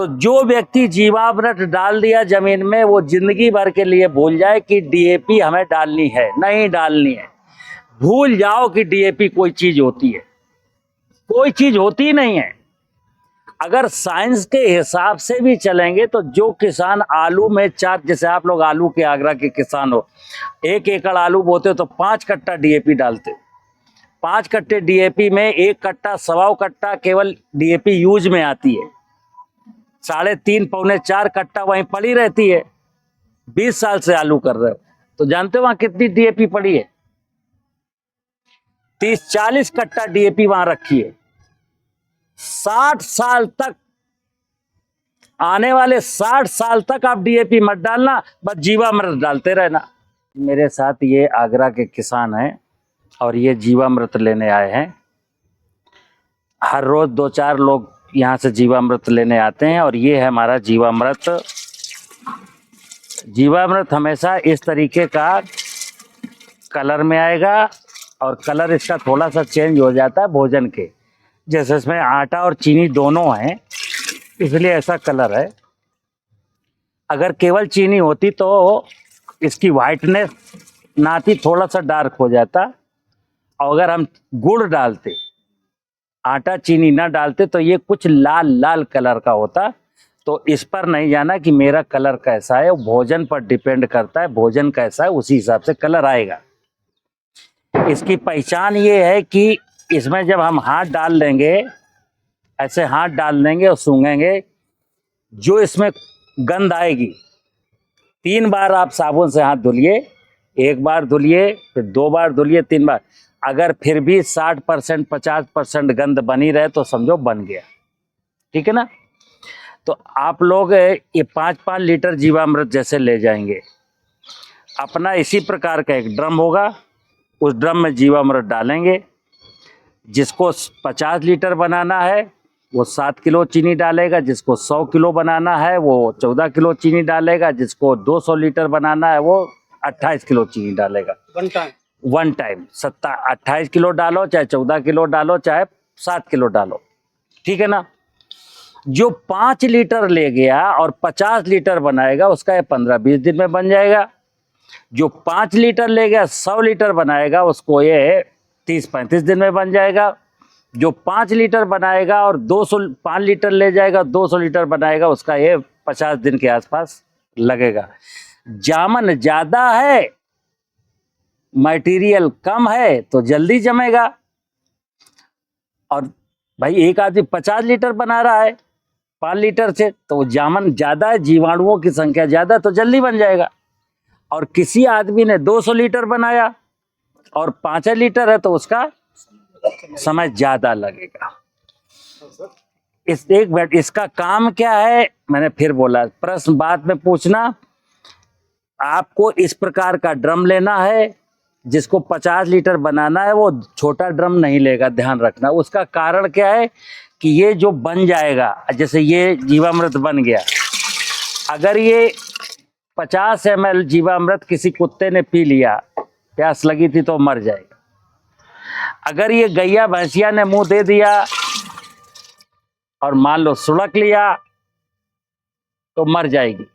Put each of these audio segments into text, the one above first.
तो जो व्यक्ति जीवामृत डाल दिया जमीन में, वो जिंदगी भर के लिए भूल जाए कि डीएपी हमें डालनी है, नहीं डालनी है। भूल जाओ कि डीएपी कोई चीज होती है, कोई चीज होती ही नहीं है। अगर साइंस के हिसाब से भी चलेंगे तो जो किसान आलू में जैसे आप लोग आलू के आगरा के किसान हो, 1 एकड़ आलू बोते हो तो 5 कट्टा डीएपी डालते हो। 5 कट्टे डीएपी में 1 कट्टा 1.25 कट्टा केवल डीएपी यूज में आती है। 3.5 पौने 4 कट्टा वहीं पड़ी रहती है। 20 साल से आलू कर रहे हो तो जानते हो वहां कितनी डीएपी पड़ी है? 30-40 कट्टा डीएपी वहां रखी है। 60 साल तक, आने वाले 60 साल तक आप डीएपी मत डालना, बस जीवामृत डालते रहना। मेरे साथ ये आगरा के किसान हैं और ये जीवामृत लेने आए हैं। हर रोज 2-4 लोग यहाँ से जीवामृत लेने आते हैं और ये है हमारा जीवामृत। जीवामृत हमेशा इस तरीके का कलर में आएगा और कलर इसका थोड़ा सा चेंज हो जाता है भोजन के, जैसे इसमें आटा और चीनी दोनों हैं इसलिए ऐसा कलर है। अगर केवल चीनी होती तो इसकी वाइटनेस ना आती, थोड़ा सा डार्क हो जाता। और अगर हम गुड़ डालते, आटा चीनी ना डालते, तो ये कुछ लाल लाल कलर का होता। तो इस पर नहीं जाना कि मेरा कलर कैसा है, भोजन पर डिपेंड करता है। भोजन कैसा है उसी हिसाब से कलर आएगा। इसकी पहचान ये है कि इसमें जब हम हाथ डाल लेंगे, ऐसे हाथ डाल देंगे और सूंघेंगे, जो इसमें गंध आएगी, 3 बार आप साबुन से हाथ धुलिए, 1 बार धुलिए, फिर 2 बार धुलिए, 3 बार। अगर फिर भी 60% 50% गंध बनी रहे तो समझो बन गया। ठीक है ना? तो आप लोग ये 5-5 लीटर जीवामृत जैसे ले जाएंगे। अपना इसी प्रकार का एक ड्रम होगा, उस ड्रम में जीवामृत डालेंगे। जिसको 50 लीटर बनाना है वो 7 किलो चीनी डालेगा, जिसको 100 किलो बनाना है वो 14 किलो चीनी डालेगा, जिसको 200 लीटर बनाना है वो 28 किलो चीनी डालेगा। वन टाइम 28 किलो डालो, चाहे 14 किलो डालो, चाहे 7 किलो डालो। ठीक है ना? जो 5 लीटर ले गया और 50 लीटर बनाएगा उसका ये 15-20 दिन में बन जाएगा। जो 5 लीटर ले गया 100 लीटर बनाएगा उसको ये 30-35 दिन में बन जाएगा। जो 5 लीटर बनाएगा और 5 लीटर ले जाएगा 200 लीटर बनाएगा उसका ये 50 दिन के आसपास लगेगा। जामन ज्यादा है, मटेरियल कम है तो जल्दी जमेगा। और भाई एक आदमी 50 लीटर बना रहा है 5 लीटर से, तो वो जामन ज्यादा है, जीवाणुओं की संख्या ज्यादा, तो जल्दी बन जाएगा। और किसी आदमी ने 200 लीटर बनाया और 5 लीटर है तो उसका समय ज्यादा लगेगा। इसका काम क्या है, मैंने फिर बोला, प्रश्न बाद में पूछना। आपको इस प्रकार का ड्रम लेना है। जिसको 50 लीटर बनाना है वो छोटा ड्रम नहीं लेगा, ध्यान रखना। उसका कारण क्या है कि ये जो बन जाएगा, जैसे ये जीवामृत बन गया, अगर ये 50 ml जीवामृत किसी कुत्ते ने पी लिया, प्यास लगी थी तो मर जाएगा। अगर ये गैया भैंसिया ने मुंह दे दिया और मान लो सुड़क लिया तो मर जाएगी।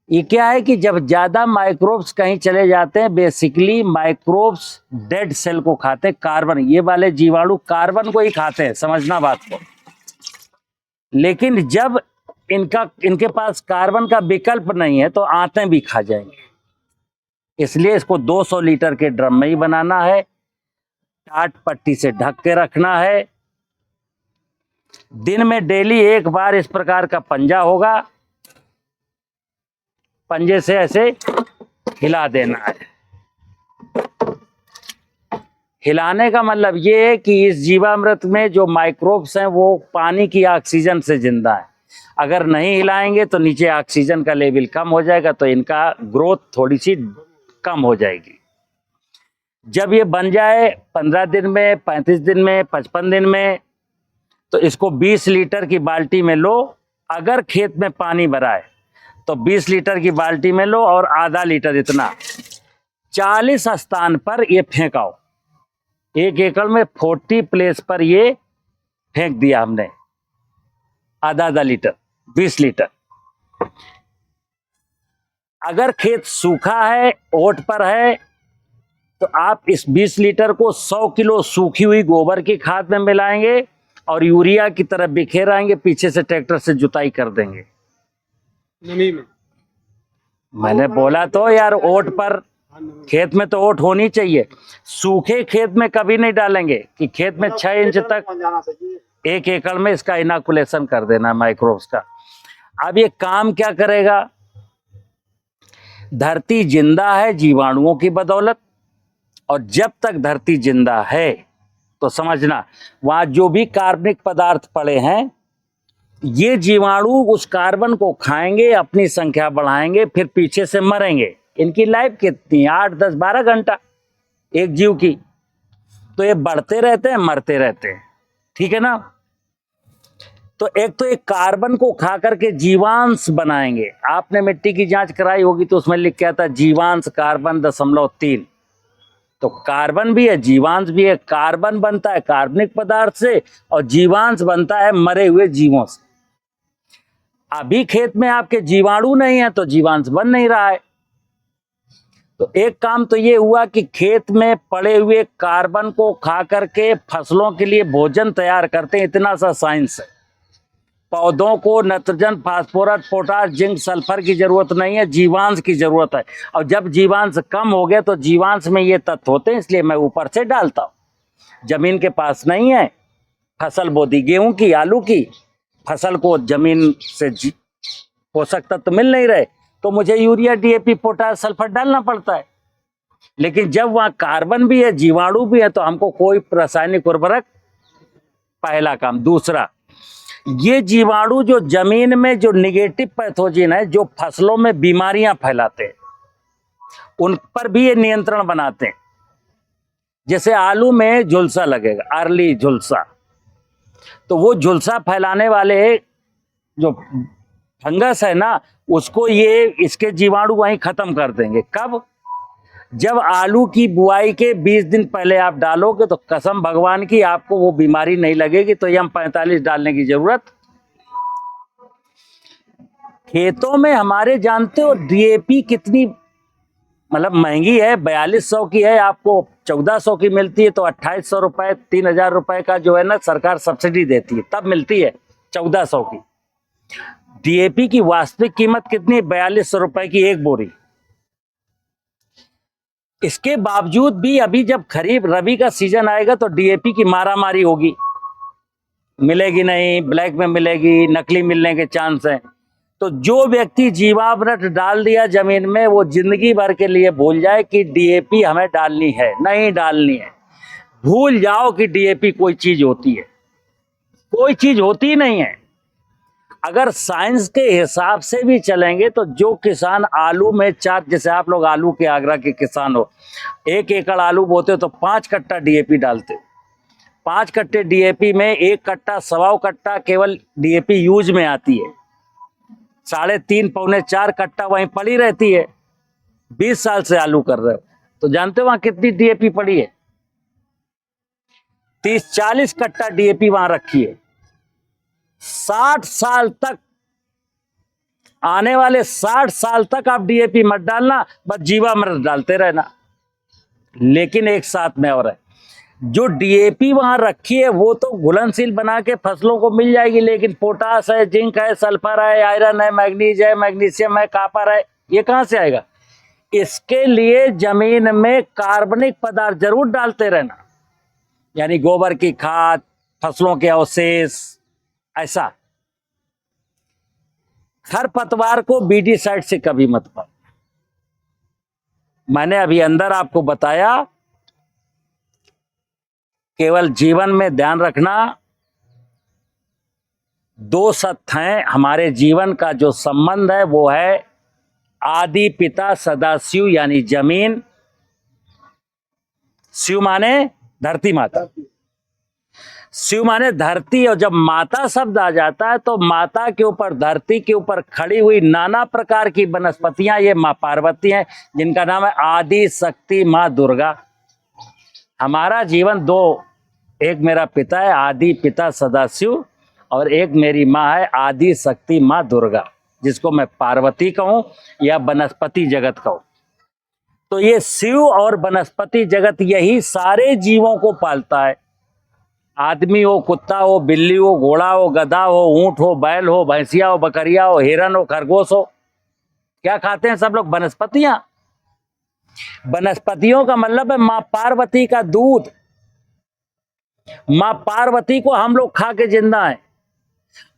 ये क्या है कि जब ज्यादा माइक्रोब्स कहीं चले जाते हैं, बेसिकली माइक्रोब्स डेड सेल को खाते हैं, कार्बन, ये वाले जीवाणु कार्बन को ही खाते हैं, समझना बात को। लेकिन जब इनके पास कार्बन का विकल्प नहीं है तो आंतें भी खा जाएंगे। इसलिए इसको 200 लीटर के ड्रम में ही बनाना है, टाट पट्टी से ढक के रखना है। दिन में डेली 1 बार इस प्रकार का पंजा होगा, पंजे से ऐसे हिला देना है। हिलाने का मतलब ये है कि इस जीवामृत में जो माइक्रोब्स हैं वो पानी की ऑक्सीजन से जिंदा है। अगर नहीं हिलाएंगे तो नीचे ऑक्सीजन का लेवल कम हो जाएगा, तो इनका ग्रोथ थोड़ी सी कम हो जाएगी। जब ये बन जाए 15 दिन में, 35 दिन में, 55 दिन में, तो इसको 20 लीटर की बाल्टी में लो। अगर खेत में पानी भरा है तो 20 लीटर की बाल्टी में लो और आधा लीटर इतना 40 स्थान पर ये फेंकाओ। 1 एकड़ में 40 प्लेस पर ये फेंक दिया हमने। आधा आधा लीटर, 20 लीटर। अगर खेत सूखा है, ओट पर है, तो आप इस 20 लीटर को 100 किलो सूखी हुई गोबर की खाद में मिलाएंगे और यूरिया की तरफ बिखेराएंगे, पीछे से ट्रैक्टर से जुताई कर देंगे नमी में। मैंने बोला तो यार, ओट पर, खेत में तो ओट होनी चाहिए। सूखे खेत में कभी नहीं डालेंगे कि खेत में 6 इंच तक 1 एकड़ में इसका इनाकुलेशन कर देना माइक्रोब्स का। अब ये काम क्या करेगा? धरती जिंदा है जीवाणुओं की बदौलत, और जब तक धरती जिंदा है तो समझना वहां जो भी कार्बनिक पदार्थ पड़े हैं, ये जीवाणु उस कार्बन को खाएंगे, अपनी संख्या बढ़ाएंगे, फिर पीछे से मरेंगे। इनकी लाइफ कितनी? 8, 10, 12 घंटा एक जीव की। तो ये बढ़ते रहते हैं, मरते रहते हैं, ठीक है ना। तो एक तो एक कार्बन को खा करके जीवांश बनाएंगे। आपने मिट्टी की जांच कराई होगी तो उसमें लिख के आता जीवांश कार्बन 0.3। तो कार्बन भी है, जीवांश भी है। कार्बन बनता है कार्बनिक पदार्थ से और जीवांश बनता है मरे हुए जीवों से। अभी खेत में आपके जीवाणु नहीं है तो जीवांश बन नहीं रहा है। तो एक काम तो ये हुआ कि खेत में पड़े हुए कार्बन को खा करके फसलों के लिए भोजन तैयार करते हैं। इतना सा साइंस है। पौधों को nitrogen, phosphorus, potash, zinc, sulphur की जरूरत नहीं है, जीवांश की जरूरत है। और जब जीवांश कम हो गया तो जीवांश में ये तत्व होते हैं, इसलिए मैं ऊपर से डालता हूं। जमीन के पास नहीं है, फसल बो दी गेहूं की, आलू की, फसल को जमीन से पोषक तत्व मिल नहीं रहे तो मुझे यूरिया, डीएपी, पोटास, सल्फर डालना पड़ता है। लेकिन जब वहां कार्बन भी है, जीवाणु भी है, तो हमको कोई रासायनिक उर्वरक, पहला काम। दूसरा, ये जीवाणु जो जमीन में जो निगेटिव पैथोजन है, जो फसलों में बीमारियां फैलाते हैं, उन पर भी ये नियंत्रण बनाते हैं। जैसे आलू में झुलसा लगेगा, अर्ली झुलसा, तो वो झुलसा फैलाने वाले जो फंगस है ना, उसको ये इसके जीवाणु वहीं खत्म कर देंगे। कब? जब आलू की बुआई के 20 दिन पहले आप डालोगे तो कसम भगवान की आपको वो बीमारी नहीं लगेगी। तो M45 डालने की जरूरत। खेतों में हमारे जानते हो डीएपी कितनी मतलब महंगी है? 4200 की है, आपको 1400 की मिलती है। तो 2800 रुपए, 3000 रुपए का जो है ना सरकार सब्सिडी देती है, तब मिलती है 1400 की। डीएपी की वास्तविक कीमत कितनी है? 4200 रुपए की एक बोरी। इसके बावजूद भी अभी जब खरीफ रबी का सीजन आएगा तो डीएपी की मारामारी होगी, मिलेगी नहीं, ब्लैक में मिलेगी, नकली मिलने के चांस हैं। तो जो व्यक्ति जीवामृत डाल दिया जमीन में, वो जिंदगी भर के लिए भूल जाए कि डीएपी हमें डालनी है, नहीं डालनी है। भूल जाओ कि डीएपी कोई चीज होती है, कोई चीज होती ही नहीं है। अगर साइंस के हिसाब से भी चलेंगे तो जो किसान आलू में 4, जैसे आप लोग आलू के आगरा के किसान हो, 1 एकड़ आलू बोते हो तो 5 कट्टा डीएपी डालते हो। 5 कट्टे डीएपी में 1 कट्टा, 1.25 कट्टा केवल डीएपी यूज में आती है। 3.5 पौने 4 कट्टा वहीं पड़ी रहती है। 20 साल से आलू कर रहे हो तो जानते हो वहां कितनी डीएपी पड़ी है? 30-40 कट्टा डीएपी वहां रखी है। 60 साल तक, आने वाले 60 साल तक आप डीएपी मत डालना, बस जीवामृत डालते रहना। लेकिन एक साथ में और है, जो डीएपी वहां रखी है वो तो घुलनशील बना के फसलों को मिल जाएगी, लेकिन पोटास है, जिंक है, सल्फर है, आयरन है, मैग्नीज है, मैग्नीशियम है, कॉपर है, ये कहां से आएगा? इसके लिए जमीन में कार्बनिक पदार्थ जरूर डालते रहना, यानी गोबर की खाद, फसलों के अवशेष, ऐसा। खरपतवार को बीडीसाइड से कभी मत पाओ। मैंने अभी अंदर आपको बताया, केवल जीवन में ध्यान रखना, 2 सत्य हैं। हमारे जीवन का जो संबंध है वो है आदि पिता सदाशिव यानी जमीन, शिव माने धरती माता, शिव माने धरती। और जब माता शब्द आ जाता है तो माता के ऊपर, धरती के ऊपर खड़ी हुई नाना प्रकार की वनस्पतियां, ये मां पार्वती हैं, जिनका नाम है आदि शक्ति मां दुर्गा। हमारा जीवन 2, एक मेरा पिता है आदि पिता सदाशिव, और एक मेरी माँ है आदि शक्ति माँ दुर्गा, जिसको मैं पार्वती कहूँ या वनस्पति जगत कहूँ। तो ये शिव और वनस्पति जगत यही सारे जीवों को पालता है। आदमी हो, कुत्ता हो, बिल्ली हो, घोड़ा हो, गधा हो, ऊंट हो, बैल हो, भैंसिया हो, बकरिया हो, हिरन हो, खरगोश हो, क्या खाते हैं सब लोग? वनस्पतियां। वनस्पतियों का मतलब है माँ पार्वती का दूध। माँ पार्वती को हम लोग खा के जिंदा हैं।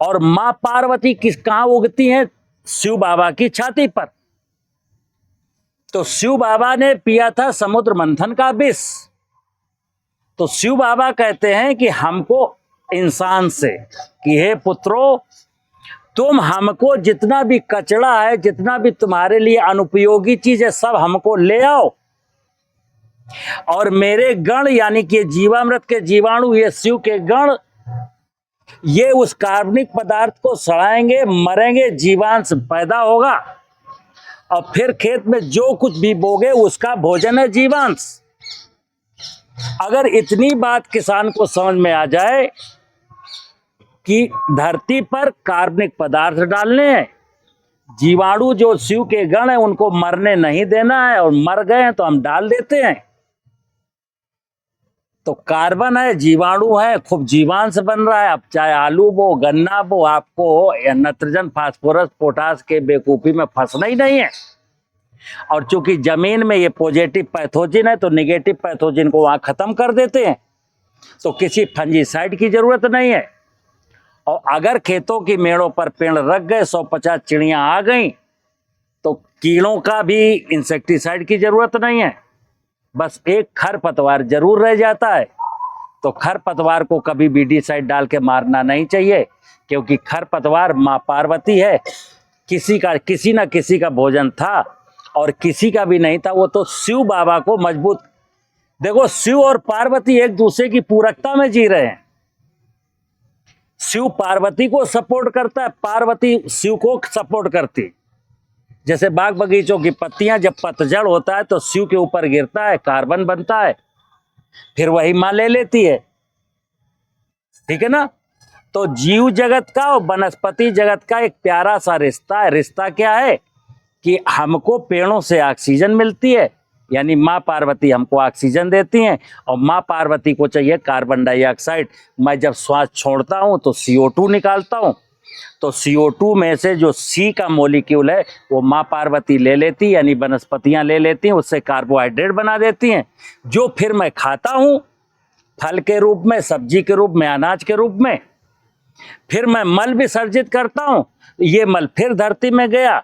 और माँ पार्वती कहां उगती हैं? शिव बाबा की छाती पर। तो शिव बाबा ने पिया था समुद्र मंथन का विष। तो शिव बाबा कहते हैं कि हमको इंसान से कि हे पुत्रों, तुम हमको जितना भी कचरा है, जितना भी तुम्हारे लिए अनुपयोगी चीज है, सब हमको ले आओ और मेरे गण यानी कि जीवामृत के जीवाणु, ये शिव के गण, ये उस कार्बनिक पदार्थ को सड़ाएंगे, मरेंगे, जीवांश पैदा होगा और फिर खेत में जो कुछ भी बोगे उसका भोजन है जीवांश। अगर इतनी बात किसान को समझ में आ जाए कि धरती पर कार्बनिक पदार्थ डालने हैं, जीवाणु जो शिव के गण है उनको मरने नहीं देना है, और मर गए हैं तो हम डाल देते हैं, तो कार्बन है, जीवाणु है, खूब जीवांश बन रहा है। अब चाहे आलू बो, गन्ना बो, आपको नाइट्रोजन, फास्फोरस, पोटास के बेवकूफी में फंसना ही नहीं है। और चूंकि जमीन में ये पॉजिटिव पैथोजन है तो नेगेटिव पैथोजन को वहां खत्म कर देते हैं, तो किसी फंजीसाइड की जरूरत नहीं है। और अगर खेतों की मेड़ों पर पेड़ रख गए, 150 चिड़ियां आ गई, तो कीड़ों का भी इंसेक्टिसाइड की जरूरत नहीं है। बस एक खरपतवार जरूर रह जाता है, तो खरपतवार को कभी बीडीसाइड डाल के मारना नहीं चाहिए, क्योंकि खरपतवार माँ पार्वती है। किसी ना किसी का भोजन था और किसी का भी नहीं था, वो तो शिव बाबा को मजबूत। देखो, शिव और पार्वती एक दूसरे की पूरकता में जी रहे हैं। शिव पार्वती को सपोर्ट करता है, पार्वती शिव को सपोर्ट करती। जैसे बाग बगीचों की पत्तियां जब पतझड़ होता है तो शिव के ऊपर गिरता है, कार्बन बनता है, फिर वही मां ले लेती है। ठीक है ना? तो जीव जगत का और वनस्पति जगत का एक प्यारा सा रिश्ता है। रिश्ता क्या है कि हमको पेड़ों से ऑक्सीजन मिलती है, यानी माँ पार्वती हमको ऑक्सीजन देती हैं, और माँ पार्वती को चाहिए कार्बन डाइऑक्साइड। मैं जब श्वास छोड़ता हूँ तो CO2 निकालता हूँ, तो CO2 में से जो C का मॉलिक्यूल है वो माँ पार्वती ले लेती, यानी वनस्पतियाँ ले लेती हैं, उससे कार्बोहाइड्रेट बना देती हैं, जो फिर मैं खाता हूँ फल के रूप में, सब्जी के रूप में, अनाज के रूप में। फिर मैं मल विसर्जित करता हूँ, ये मल फिर धरती में गया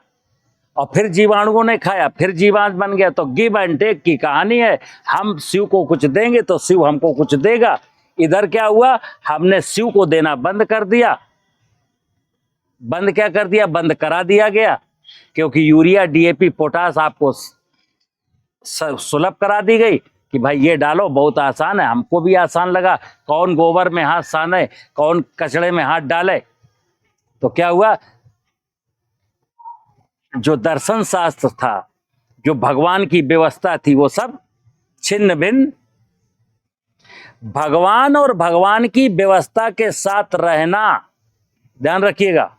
और फिर जीवाणुओं ने खाया, फिर जीवांश बन गया। तो गिव एंड टेक की कहानी है। हम शिव को कुछ देंगे तो शिव हमको कुछ देगा। इधर क्या हुआ, हमने शिव को देना बंद कर दिया। बंद क्या कर दिया? बंद करा दिया गया, क्योंकि यूरिया, DAP, पोटास आपको सुलभ करा दी गई कि भाई ये डालो, बहुत आसान है। हमको भी आसान लगा, कौन गोबर में हाथ साने, कौन कचड़े में हाथ डाले। तो क्या हुआ, जो दर्शन शास्त्र था, जो भगवान की व्यवस्था थी, वो सब छिन्न भिन्न। भगवान और भगवान की व्यवस्था के साथ रहना, ध्यान रखिएगा।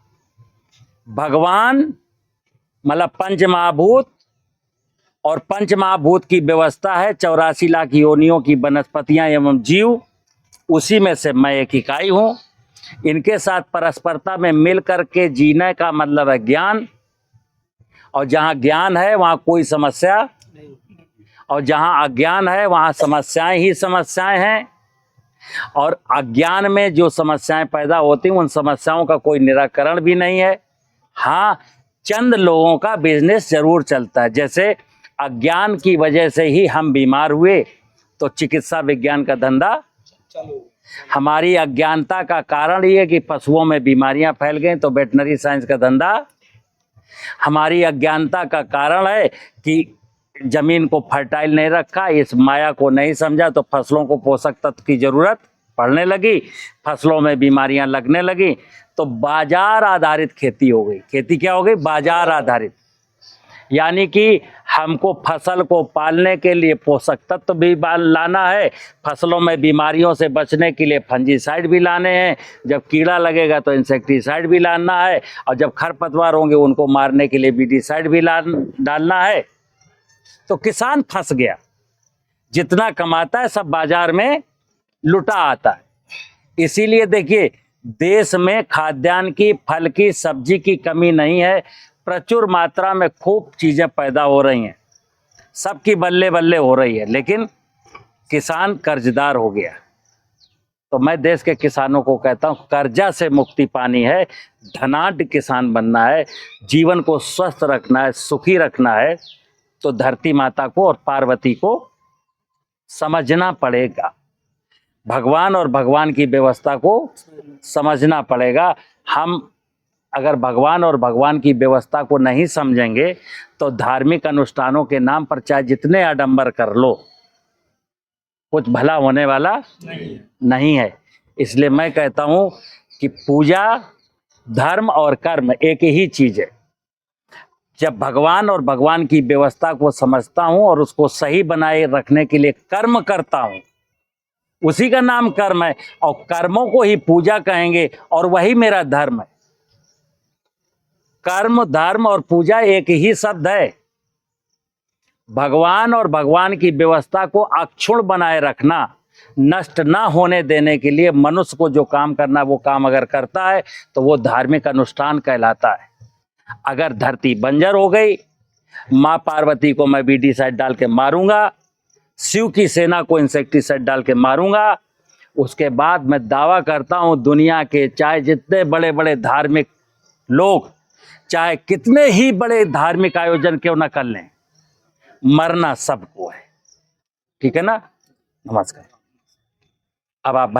भगवान मतलब पंच महाभूत, और पंच महाभूत की व्यवस्था है 84 लाख योनियों की वनस्पतियां एवं जीव, उसी में से मैं एक इकाई हूं। इनके साथ परस्परता में मिल करके जीने का मतलब है ज्ञान, और जहां ज्ञान है वहां कोई समस्या नहीं, और जहां अज्ञान है वहां समस्याएं ही समस्याएं हैं। और अज्ञान में जो समस्याएं पैदा होती हैं उन समस्याओं का कोई निराकरण भी नहीं है। हाँ, चंद लोगों का बिजनेस जरूर चलता है। जैसे अज्ञान की वजह से ही हम बीमार हुए, तो चिकित्सा विज्ञान का धंधा चलो। हमारी अज्ञानता का कारण ये कि पशुओं में बीमारियां फैल गई, तो वेटनरी साइंस का धंधा। हमारी अज्ञानता का कारण है कि जमीन को फर्टाइल नहीं रखा, इस माया को नहीं समझा, तो फसलों को पोषक तत्व की जरूरत पड़ने लगी, फसलों में बीमारियां लगने लगी, तो बाजार आधारित खेती हो गई। खेती क्या हो गई? बाजार आधारित। यानी कि हमको फसल को पालने के लिए पोषक तत्व भी लाना है, फसलों में बीमारियों से बचने के लिए फंजीसाइड भी लाने हैं, जब कीड़ा लगेगा तो इंसेक्टिसाइड भी लाना है, और जब खरपतवार होंगे उनको मारने के लिए बीटीसाइड भी डालना है। तो किसान फंस गया, जितना कमाता है सब बाजार में लुटा आता है। इसीलिए देखिए, देश में खाद्यान्न की, फल की, सब्जी की कमी नहीं है, प्रचुर मात्रा में खूब चीज़ें पैदा हो रही हैं, सबकी बल्ले बल्ले हो रही है, लेकिन किसान कर्जदार हो गया। तो मैं देश के किसानों को कहता हूँ, कर्जा से मुक्ति पानी है, धनाढ्य किसान बनना है, जीवन को स्वस्थ रखना है, सुखी रखना है, तो धरती माता को और पार्वती को समझना पड़ेगा, भगवान और भगवान की व्यवस्था को समझना पड़ेगा। हम अगर भगवान और भगवान की व्यवस्था को नहीं समझेंगे तो धार्मिक अनुष्ठानों के नाम पर चाहे जितने आडंबर कर लो, कुछ भला होने वाला नहीं है। इसलिए मैं कहता हूँ कि पूजा, धर्म और कर्म एक ही चीज़ है। जब भगवान और भगवान की व्यवस्था को समझता हूँ और उसको सही बनाए रखने के लिए कर्म करता हूँ, उसी का नाम कर्म है, और कर्मों को ही पूजा कहेंगे, और वही मेरा धर्म है। कर्म, धर्म और पूजा एक ही शब्द है। भगवान और भगवान की व्यवस्था को अक्षुण्ण बनाए रखना, नष्ट ना होने देने के लिए मनुष्य को जो काम करना, वो काम अगर करता है तो वो धार्मिक अनुष्ठान कहलाता है। अगर धरती बंजर हो गई, माँ पार्वती को मैं बीटीसाइड डाल के मारूंगा, शिव की सेना को इंसेक्टिसाइड डाल के मारूंगा, उसके बाद मैं दावा करता हूँ, दुनिया के चाहे जितने बड़े बड़े धार्मिक लोग, चाहे कितने ही बड़े धार्मिक आयोजन क्यों न कर लें, मरना सबको है। ठीक है ना? नमस्कार। अब आप